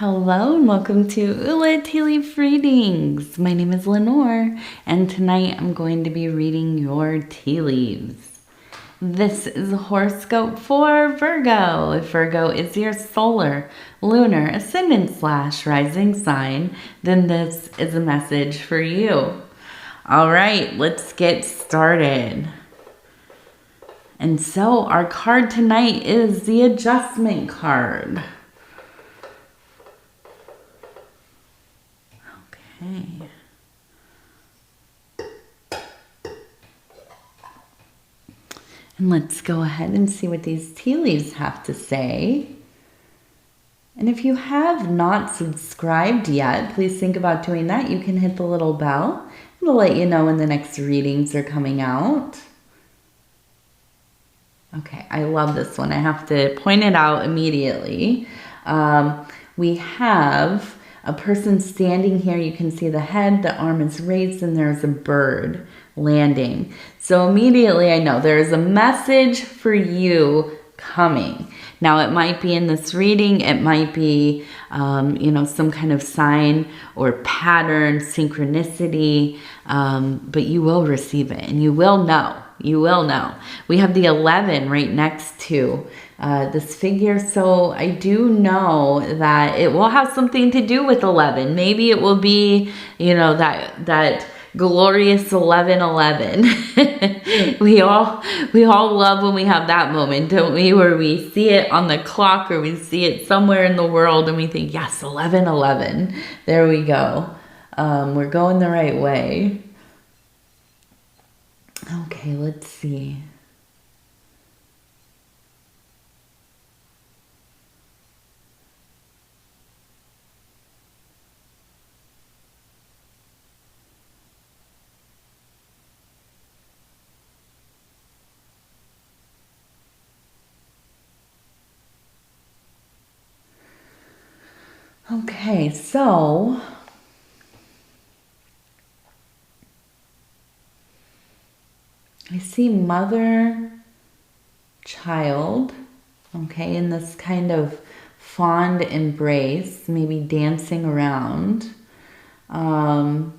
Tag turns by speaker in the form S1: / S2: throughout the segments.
S1: Hello and welcome to Ula Tea Leaf Readings. My name is Lenore and tonight I'm going to be reading your tea leaves. This is a horoscope for Virgo. If Virgo is your solar, lunar, ascendant / rising sign, then this is a message for you. All right, let's get started. And so our card tonight is the Adjustment card. Okay. And let's go ahead and see what these tea leaves have to say. And if you have not subscribed yet, please think about doing that. You can hit the little bell. It'll let you know when the next readings are coming out. Okay, I love this one. I have to point it out immediately. We have a person standing here. You can see the head, the arm is raised, and there's a bird landing. So immediately I know there's a message for you coming. Now it might be in this reading, it might be, some kind of sign or pattern, synchronicity, but you will receive it and you will know. You will know. We have the 11 right next to this figure. So I do know that it will have something to do with 11. Maybe it will be, that glorious 11:11. We all love when we have that moment, don't we? Where we see it on the clock or we see it somewhere in the world and we think, yes, 11:11. There we go. We're going the right way. Okay, let's see. Okay, so I see mother, child, okay, in this kind of fond embrace, maybe dancing around. And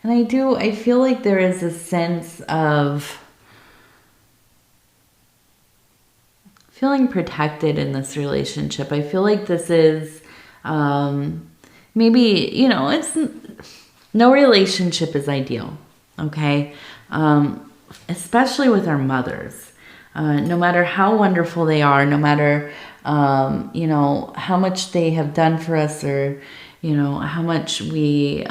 S1: I feel like there is a sense of feeling protected in this relationship. I feel like this is maybe, it's no relationship is ideal, okay? Especially with our mothers. No matter how wonderful they are, no matter, how much they have done for us or, how much we,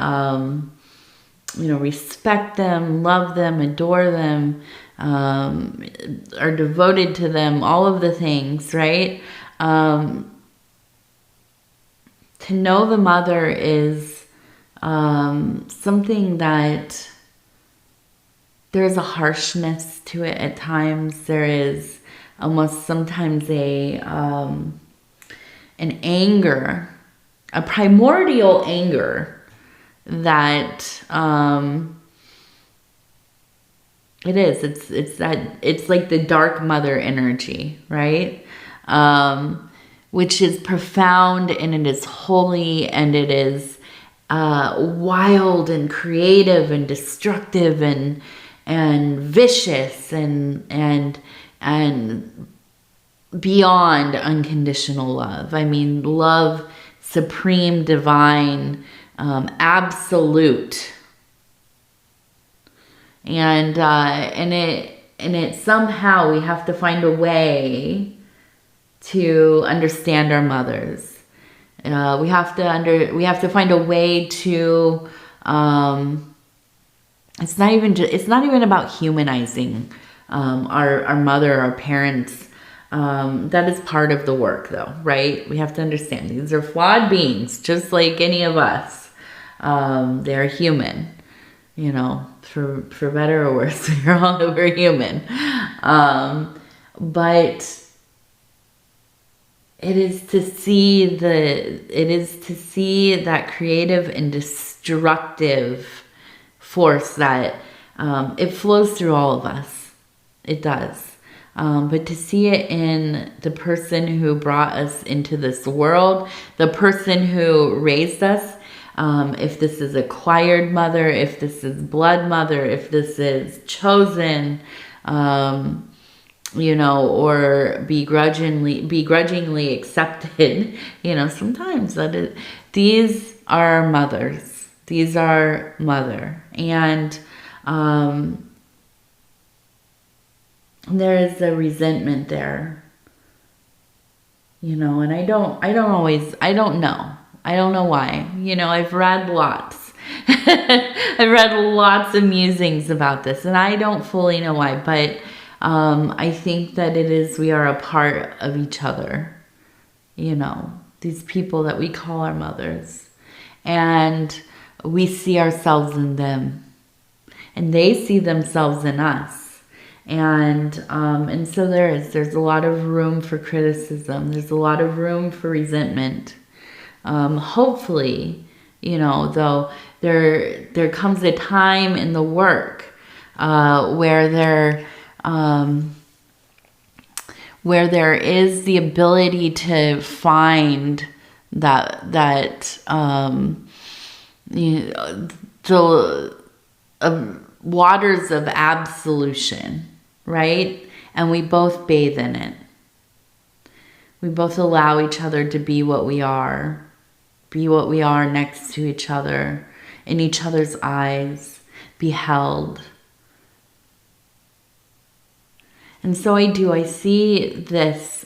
S1: respect them, love them, adore them, are devoted to them, all of the things, right? To know the mother is something that there's a harshness to it at times. There is almost sometimes an anger, a primordial anger that it is. It's like the dark mother energy, right? Which is profound and it is holy and it is wild and creative and destructive and vicious and beyond unconditional love. I mean, love, supreme, divine, absolute, and it somehow we have to find a way to understand our mothers. We have to find a way to. It's not even about humanizing our mother, our parents. That is part of the work, though, right? We have to understand these are flawed beings, just like any of us. They're human, for better or worse. We're human, but. It is to see that creative and destructive force that it flows through all of us. It does. But to see it in the person who brought us into this world, the person who raised us, if this is acquired mother, if this is blood mother, if this is chosen, you know, or begrudgingly accepted, you know, sometimes these are mothers. These are mother. And there is a resentment there, you know, and I don't know. I don't know why. You know, I've read lots. I've read lots of musings about this, and I don't fully know why, but I think that we are a part of each other, you know, these people that we call our mothers, and we see ourselves in them, and they see themselves in us. And so there's a lot of room for criticism. There's a lot of room for resentment. Hopefully, you know, though, there comes a time in the work where there is the ability to find that you know, the waters of absolution, right? And we both bathe in it. We both allow each other to be what we are next to each other, in each other's eyes, be held. And so I see this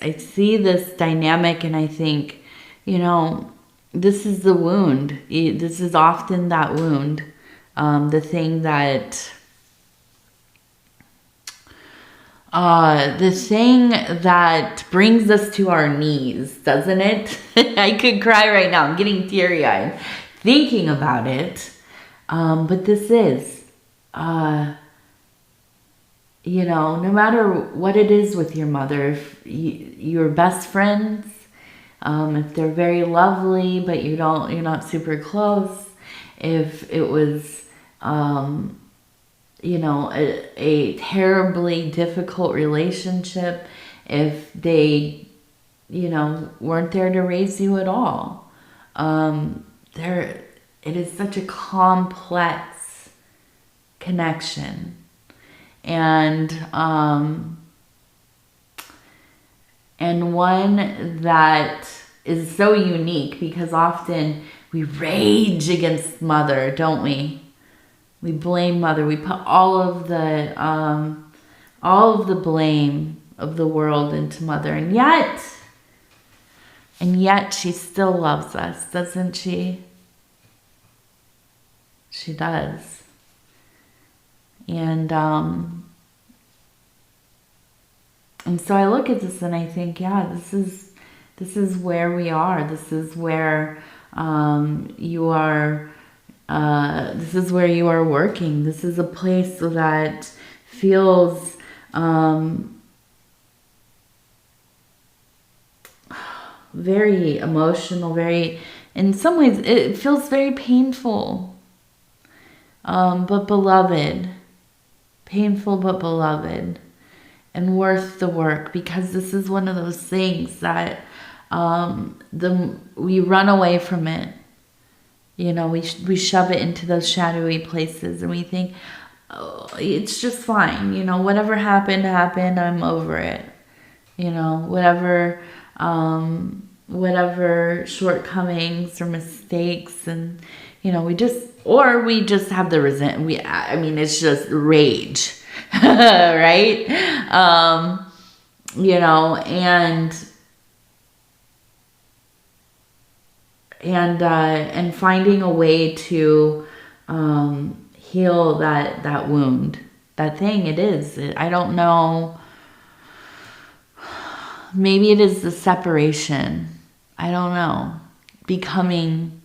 S1: dynamic, and I think, you know, this is the wound. This is often that wound, the thing that brings us to our knees, doesn't it? I could cry right now. I'm getting teary-eyed thinking about it. But this is, you know, no matter what it is with your mother, if you're best friends, if they're very lovely, but you're not super close, if it was, you know, a terribly difficult relationship, if they, you know, weren't there to raise you at all. It is such a complex connection. And one that is so unique, because often we rage against mother, don't we? We blame mother. We put all of the blame of the world into mother, and yet she still loves us, doesn't she? She does. And so I look at this and I think, yeah, this is where we are. This is where you are. This is where you are working. This is a place that feels very emotional, in some ways, it feels very painful, but beloved. Painful, but beloved, and worth the work, because this is one of those things that we run away from it. You know, we shove it into those shadowy places, and we think, oh, it's just fine. You know, whatever happened, I'm over it. You know, whatever shortcomings or mistakes, and you know, we just have the it's just rage, right? You know, and finding a way to heal that wound, that thing. I don't know. Maybe it is the separation. I don't know. Becoming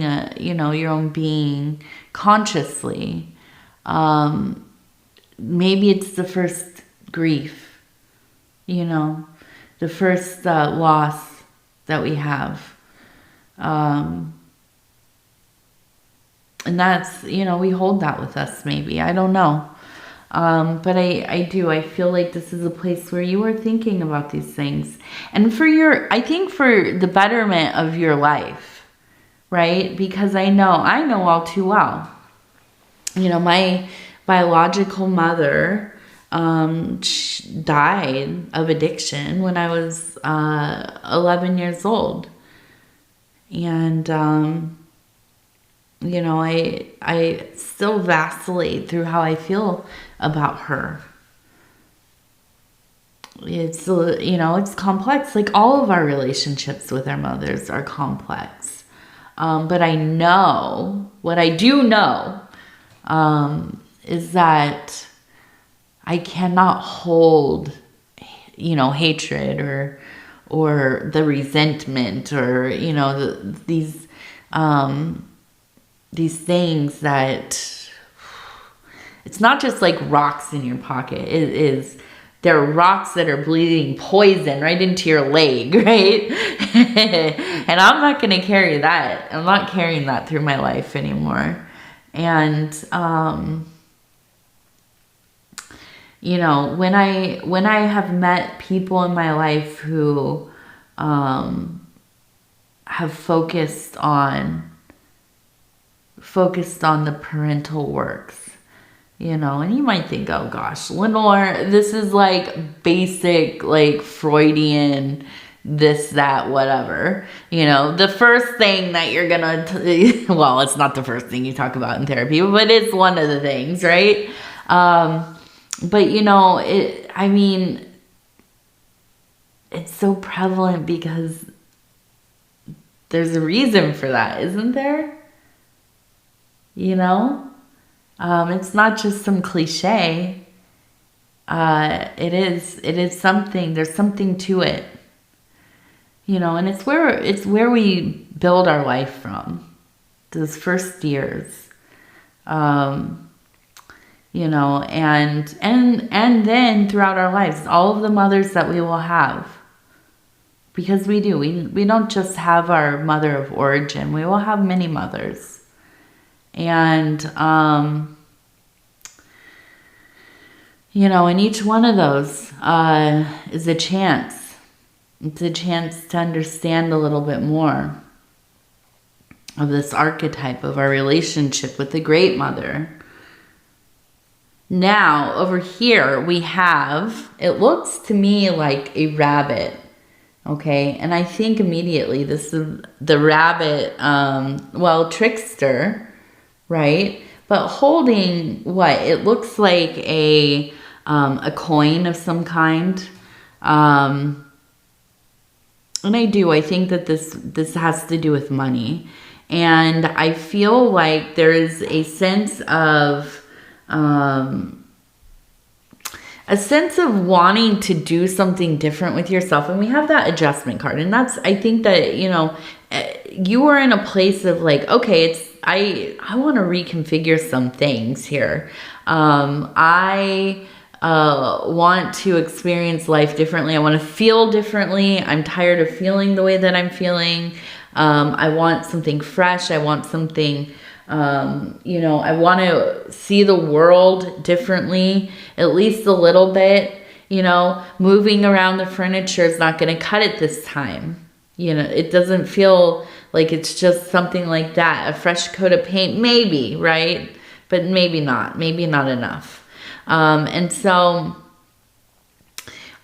S1: a, you know, your own being consciously. Maybe it's the first grief, you know, the first loss that we have. And that's, you know, we hold that with us maybe. I don't know. But I feel like this is a place where you are thinking about these things. And I think for the betterment of your life, right? Because I know all too well. You know, my biological mother died of addiction when I was 11 years old. And, you know, I still vacillate through how I feel about her. It's, you know, it's complex. Like all of our relationships with our mothers are complex. But I know, what I do know, is that I cannot hold, you know, hatred or the resentment or, you know, these things that, it's not just like rocks in your pocket. They're rocks that are bleeding poison right into your leg, right? And I'm not going to carry that. I'm not carrying that through my life anymore. And, you know, when I have met people in my life who have focused on the parental works, you know, and you might think, oh gosh, Lenore, this is like basic, like Freudian, this, that, whatever. You know, the first thing that you're gonna, well, it's not the first thing you talk about in therapy, but it's one of the things, right? But you know, I mean, it's so prevalent because there's a reason for that, isn't there? You know? It's not just some cliche. It is something, there's something to it. You know, and it's where we build our life from. Those first years. You know, and then throughout our lives, all of the mothers that we will have. Because we do. We don't just have our mother of origin. We will have many mothers. And, you know, and each one of those is a chance. It's a chance to understand a little bit more of this archetype of our relationship with the great mother. Now, over here, we have, it looks to me like a rabbit. Okay, and I think immediately this is the rabbit, well, trickster, right? But holding what? It looks like a coin of some kind. And I think that this has to do with money. And I feel like there is a sense of wanting to do something different with yourself. And we have that adjustment card. And I think that, you know, you are in a place of like, okay, I want to reconfigure some things here. I want to experience life differently. I want to feel differently. I'm tired of feeling the way that I'm feeling. I want something fresh. I want something, you know, I want to see the world differently, at least a little bit. You know, moving around the furniture is not going to cut it this time. You know, it doesn't feel like it's just something like that. A fresh coat of paint, maybe, right? But maybe not enough. And so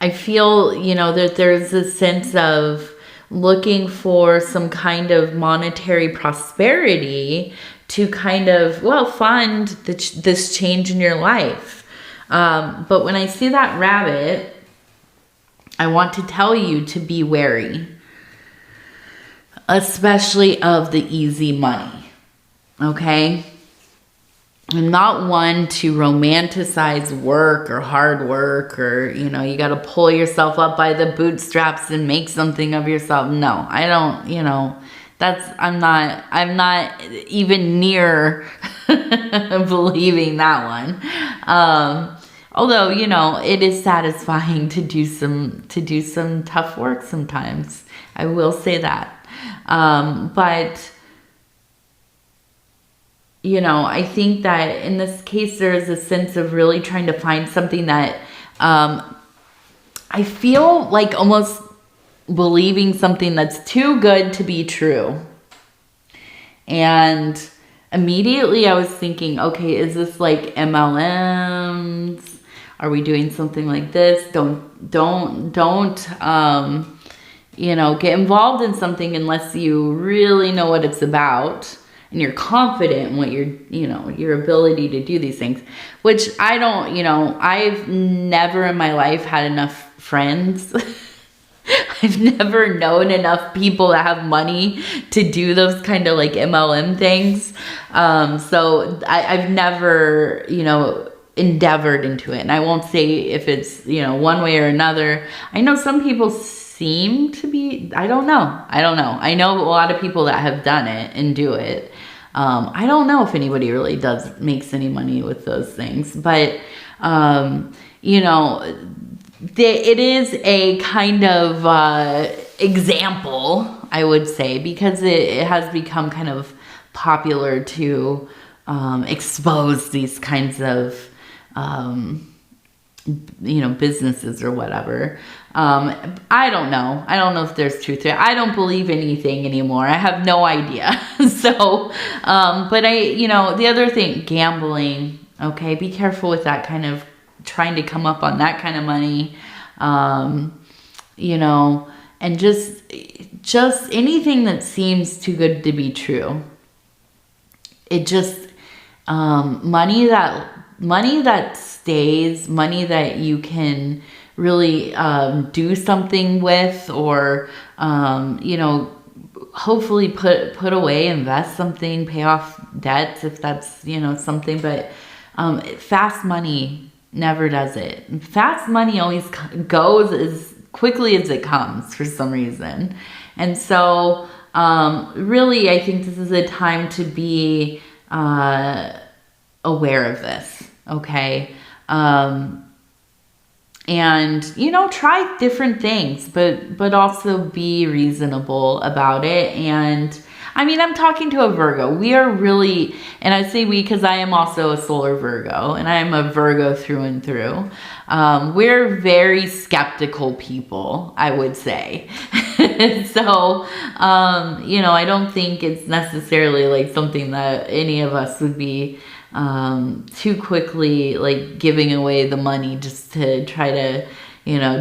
S1: I feel, you know, that there's a sense of looking for some kind of monetary prosperity to kind of, well, fund this change in your life. But when I see that rabbit, I want to tell you to be wary. Especially of the easy money, okay? I'm not one to romanticize work or hard work or, you know, you got to pull yourself up by the bootstraps and make something of yourself. No, I don't, you know, I'm not even near believing that one. Although, you know, it is satisfying to do some tough work sometimes. I will say that. But I think that in this case, there is a sense of really trying to find something that I feel like almost believing something that's too good to be true. And immediately I was thinking, okay, is this like MLMs? Are we doing something like this? Don't, get involved in something unless you really know what it's about and you're confident in what your ability to do these things, which I don't, I've never in my life had enough friends. I've never known enough people that have money to do those kind of like MLM things. So I've never, endeavored into it. And I won't say if it's, one way or another. I know some people seem to be, I don't know. I know a lot of people that have done it and do it. I don't know if anybody really makes any money with those things, but, it is a kind of example, I would say, because it has become kind of popular to expose these kinds of, businesses or whatever. I don't know. I don't know if there's truth there. I don't believe anything anymore. I have no idea. So, but the other thing, gambling, okay, be careful with that kind of trying to come up on that kind of money, and just anything that seems too good to be true. It just, money that stays, money that you can really, do something with, or, hopefully put away, invest something, pay off debts if that's, something, but, fast money never does it. Fast money always goes as quickly as it comes for some reason. And so, really, I think this is a time to be aware of this, okay? And, try different things, but also be reasonable about it. And I'm talking to a Virgo. We are really, and I say we because I am also a solar Virgo, and I am a Virgo through and through. We're very skeptical people, I would say. So, I don't think it's necessarily like something that any of us would be too quickly like giving away the money just to try to,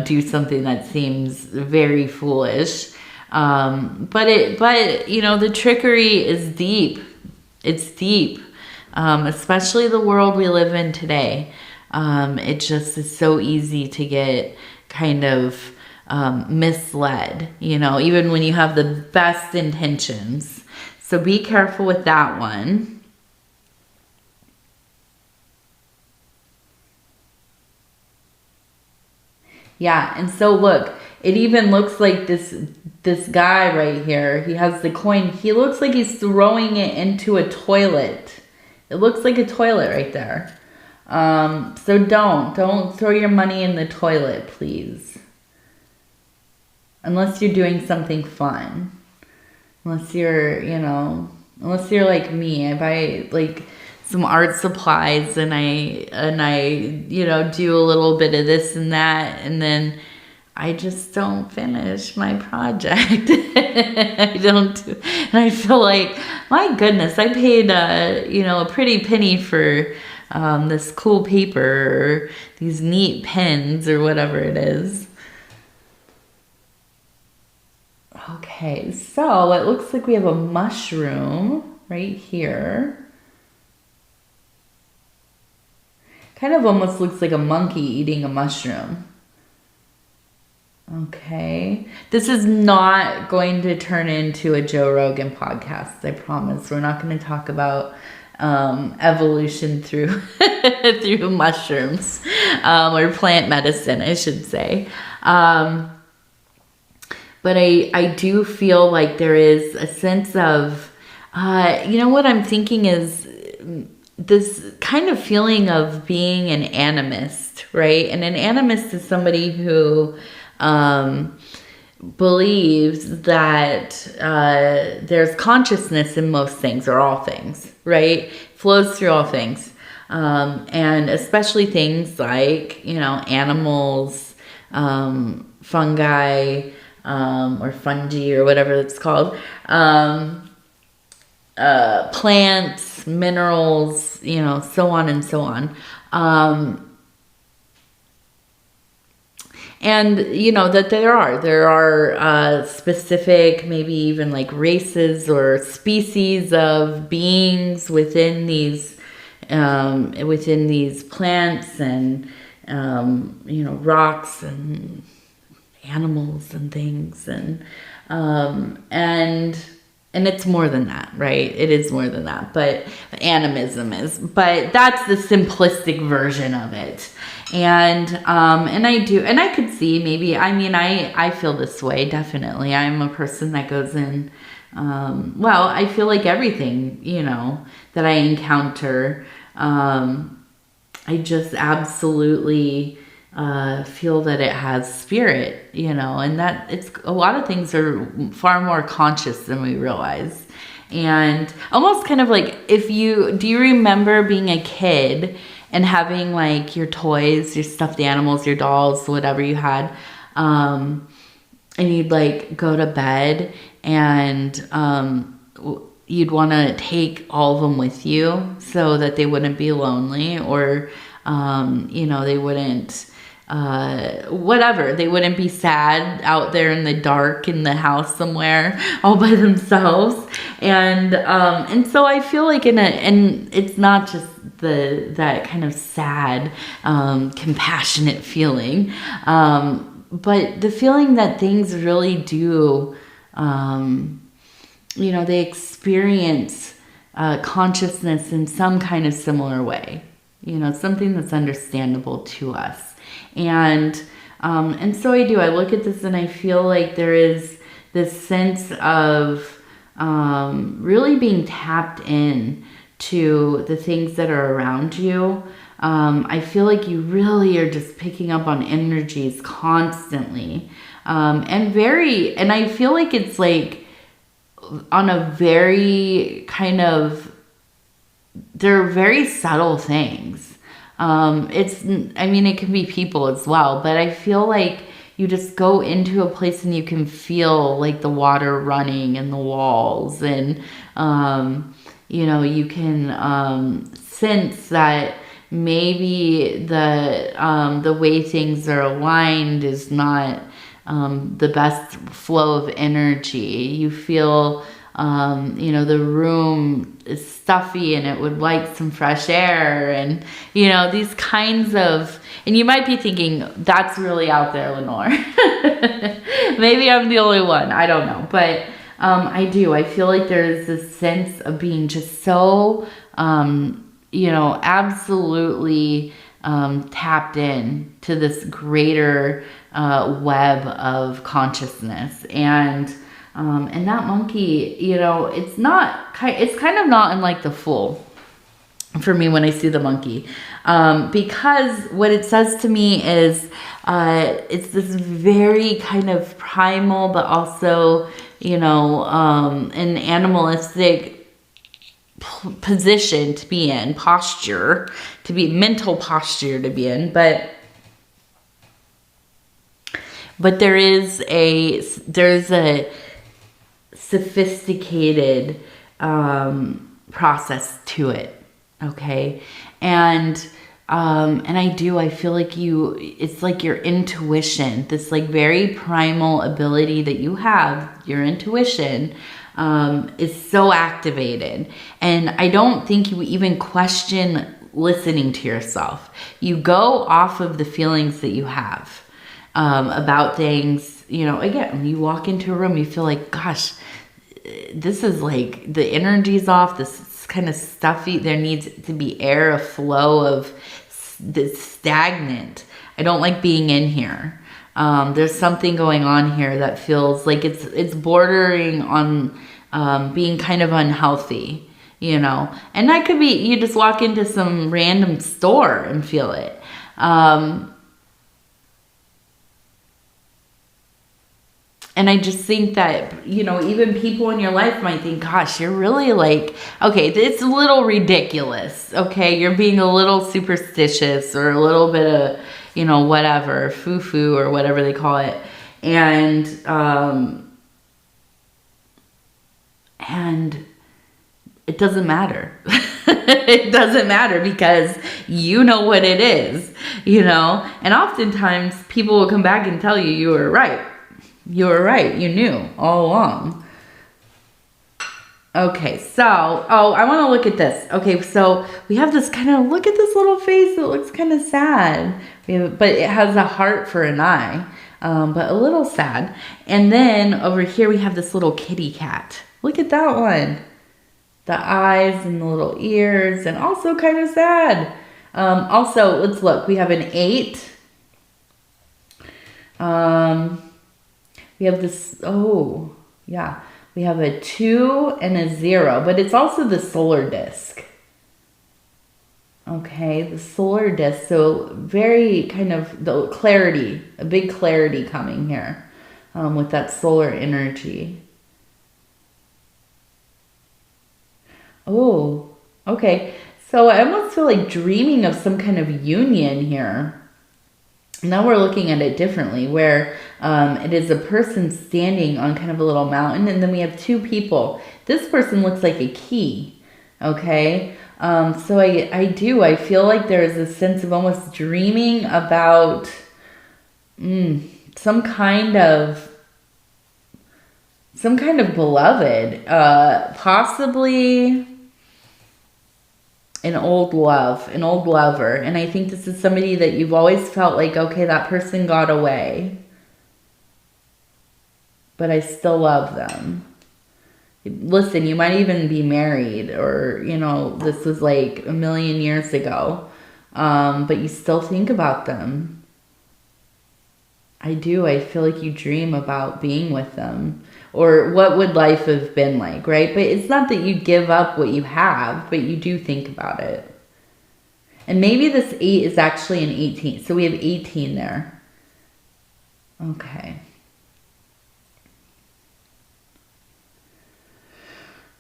S1: do something that seems very foolish. But the trickery is deep. It's deep. Especially the world we live in today. It just is so easy to get kind of, misled, even when you have the best intentions. So be careful with that one. Yeah, and so look, it even looks like this guy right here, he has the coin. He looks like he's throwing it into a toilet. It looks like a toilet right there. So don't throw your money in the toilet, please. Unless you're doing something fun. Unless you're like me. I buy like some art supplies and I do a little bit of this and that, and then I just don't finish my project. And I feel like, my goodness, I paid a pretty penny for this cool paper or these neat pens or whatever it is. Okay, so it looks like we have a mushroom right here. Kind of almost looks like a monkey eating a mushroom. Okay. This is not going to turn into a Joe Rogan podcast, I promise. We're not going to talk about evolution through through mushrooms, or plant medicine, I should say. But I do feel like there is a sense of, what I'm thinking is this kind of feeling of being an animist, right? And an animist is somebody who believes that there's consciousness in most things, or all things, right? Flows through all things. And especially things like, you know, animals, fungi, or fungi, or whatever it's called, plants, minerals, you know, so on and so on. And, you know, that there are specific, maybe even like races or species of beings within these plants and, you know, rocks and animals and things. And it's more than that, right? It is more than that, but animism is, but that's the simplistic version of it. And I could see maybe, I mean, I feel this way, definitely. I'm a person that goes in, well, I feel like everything, you know, that I encounter, I just absolutely feel that it has spirit, you know, and that it's, a lot of things are far more conscious than we realize. And almost kind of like, do you remember being a kid and having like your toys, your stuffed animals, your dolls, whatever you had, and you'd like go to bed and you'd want to take all of them with you so that they wouldn't be lonely, or you know, they wouldn't whatever, they wouldn't be sad out there in the dark in the house somewhere all by themselves. And so I feel like and it's not just that kind of sad, compassionate feeling, but the feeling that things really do, you know, they experience consciousness in some kind of similar way, you know, something that's understandable to us. And so I look at this and I feel like there is this sense of really being tapped in to the things that are around you. I feel like you really are just picking up on energies constantly. And I feel like it's like on a very kind of, they're very subtle things. It can be people as well, but I feel like you just go into a place and you can feel like the water running in the walls, and, you know, you can, sense that maybe the way things are aligned is not, the best flow of energy. You feel, you know, the room is stuffy and it would like some fresh air, and, you know, these kinds of, and you might be thinking, that's really out there, Lenore. Maybe I'm the only one, I don't know, but I feel like there's this sense of being just so, you know, absolutely tapped in to this greater web of consciousness. And that monkey, you know, it's kind of not unlike the Fool for me when I see the monkey, because what it says to me is it's this very kind of primal, but also, you know, an animalistic position to be in, mental posture to be in, but there's a sophisticated process to it, okay? And I feel like it's like your intuition, this like very primal ability that you have, your intuition, is so activated. And I don't think you even question listening to yourself. You go off of the feelings that you have about things. You know, again, when you walk into a room, you feel like, gosh, this is like, the energy's off, this is kind of stuffy, there needs to be air, a flow of this stagnant. I don't like being in here. There's something going on here that feels like it's bordering on being kind of unhealthy, you know. And that could be, you just walk into some random store and feel it. And I just think that, you know, even people in your life might think, gosh, you're really like, okay, it's a little ridiculous. Okay. You're being a little superstitious or a little bit of, you know, whatever, foo-foo or whatever they call it. And it doesn't matter. It doesn't matter because you know what it is, you know? And oftentimes people will come back and tell you, you were right. You were right. You knew all along. Okay, so, I want to look at this. Okay, so we have this kind of, look at this little face. It looks kind of sad. But it has a heart for an eye, but a little sad. And then over here we have this little kitty cat. Look at that one. The eyes and the little ears, and also kind of sad. Also, let's look. We have an 8. We have this, we have a 2 and a 0, but it's also the solar disk. Okay, the solar disk, so very kind of the clarity, a big clarity coming here with that solar energy. Oh, okay, so I almost feel like dreaming of some kind of union here. Now we're looking at it differently, where it is a person standing on kind of a little mountain, and then we have 2 people. This person looks like a key, okay? So I feel like there is a sense of almost dreaming about some kind of beloved, possibly an old lover. And I think this is somebody that you've always felt like, okay, that person got away, but I still love them. Listen, you might even be married, or, you know, this was like a million years ago, but you still think about them. I do. I feel like you dream about being with them. Or what would life have been like, right? But it's not that you give up what you have, but you do think about it. And maybe this 8 is actually an 18. So we have 18 there. Okay.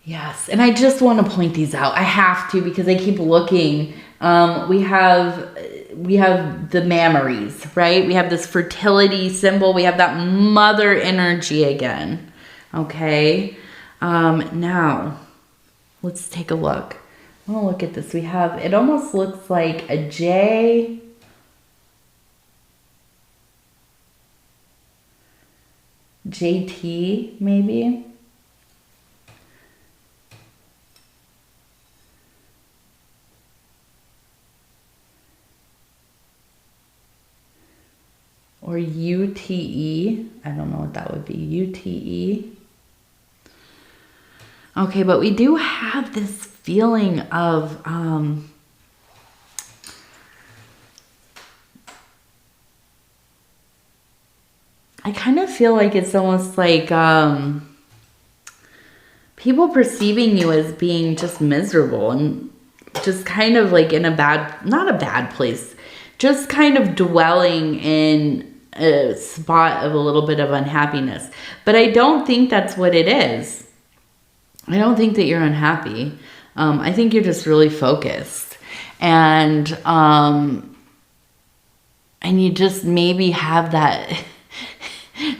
S1: Yes, and I just want to point these out. I have to, because I keep looking. We have the mammaries, right? We have this fertility symbol. We have that mother energy again. Okay, now let's take a look. I want to look at this. We have, it almost looks like a J. JT, maybe. Or UTE. I don't know what that would be. UTE. Okay, but we do have this feeling of I kind of feel like it's almost like people perceiving you as being just miserable and just kind of like in a bad, not a bad place, just kind of dwelling in a spot of a little bit of unhappiness. But I don't think that's what it is. I don't think that you're unhappy. I think you're just really focused, and you just maybe have that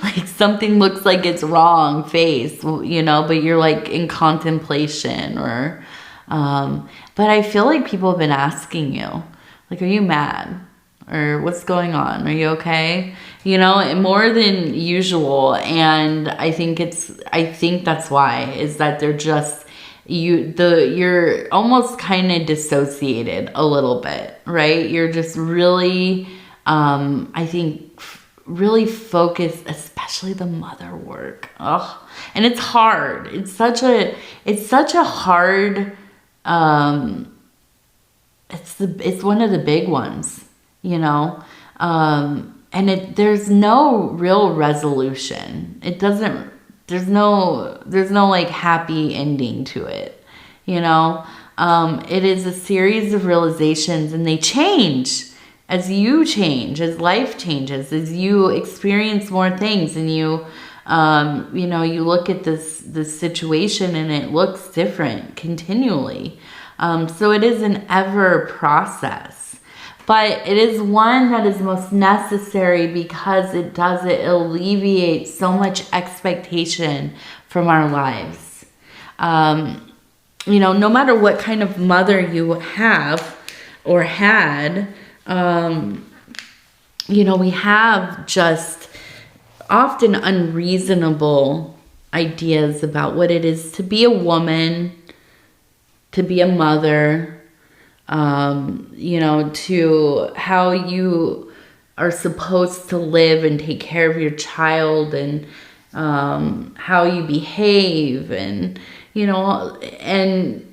S1: like something looks like it's wrong face, you know, but you're like in contemplation, or but I feel like people have been asking you, like, are you mad? Or what's going on? Are you okay? You know, more than usual. And I think that's why, is that they're just, you're almost kind of dissociated a little bit, right? You're just really, I think, really focused, especially the mother work. Oh, and it's hard. It's such a hard, it's one of the big ones. You know, and there's no real resolution. There's no like happy ending to it. You know, it is a series of realizations, and they change as you change, as life changes, as you experience more things, and you You know, you look at this situation and it looks different continually. So it is an ever process, but it is one that is most necessary because it alleviate so much expectation from our lives. You know, no matter what kind of mother you have or had, you know, we have just often unreasonable ideas about what it is to be a woman, to be a mother, you know, to how you are supposed to live and take care of your child, and how you behave, and, you know, and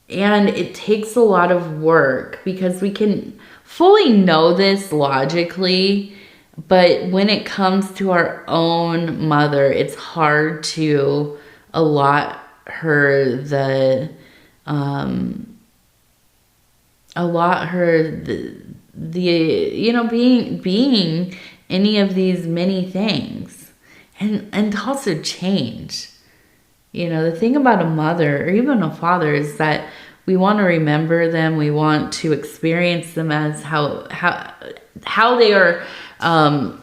S1: it takes a lot of work because we can fully know this logically, but when it comes to our own mother, it's hard to allot her the you know, being any of these many things, and to also change. You know, the thing about a mother or even a father is that we want to remember them. We want to experience them as how they are,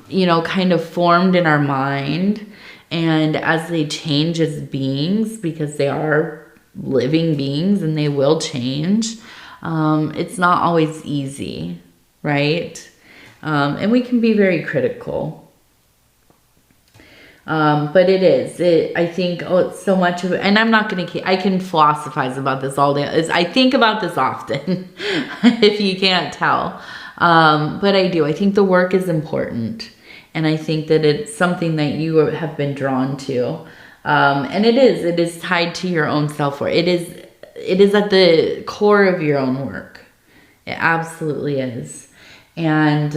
S1: you know, kind of formed in our mind, and as they change as beings, because they are living beings and they will change. It's not always easy, right? And we can be very critical. But it is. I think, it's so much of it. And I'm not going to I can philosophize about this all day. I think about this often, if you can't tell. But I do. I think the work is important. And I think that it's something that you have been drawn to. And it is tied to your own self-worth. It is at the core of your own work. It absolutely is. And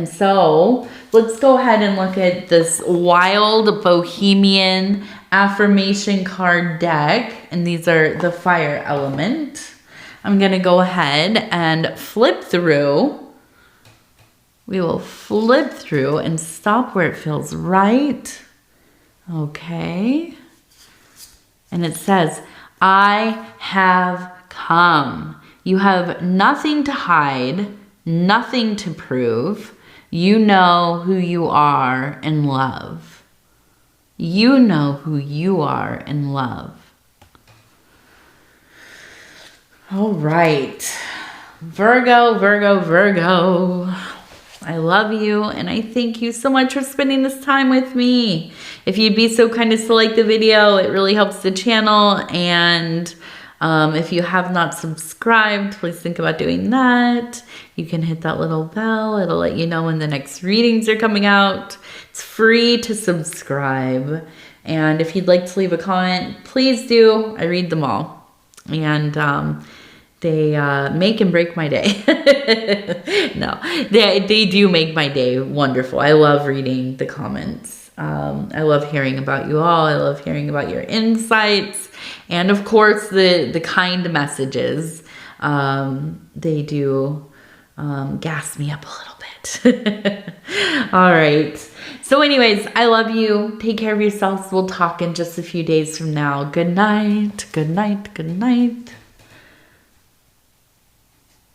S1: so let's go ahead and look at this wild bohemian affirmation card deck. And these are the fire element. I'm going to go ahead and flip through. We will flip through and stop where it feels right. Okay. And it says, I have come. You have nothing to hide, nothing to prove. You know who you are and love. You know who you are and love. All right. Virgo, Virgo, Virgo. I love you, and I thank you so much for spending this time with me. If you'd be so kind as to like the video, it really helps the channel. And if you have not subscribed, please think about doing that. You can hit that little bell. It'll let you know when the next readings are coming out. It's free to subscribe. And if you'd like to leave a comment, please do. I read them all. And they make and break my day. No, they do make my day wonderful. I love reading the comments. I love hearing about you all. I love hearing about your insights. And of course, the kind messages. They do gas me up a little bit. All right. So anyways, I love you. Take care of yourselves. We'll talk in just a few days from now. Good night. Good night. Good night.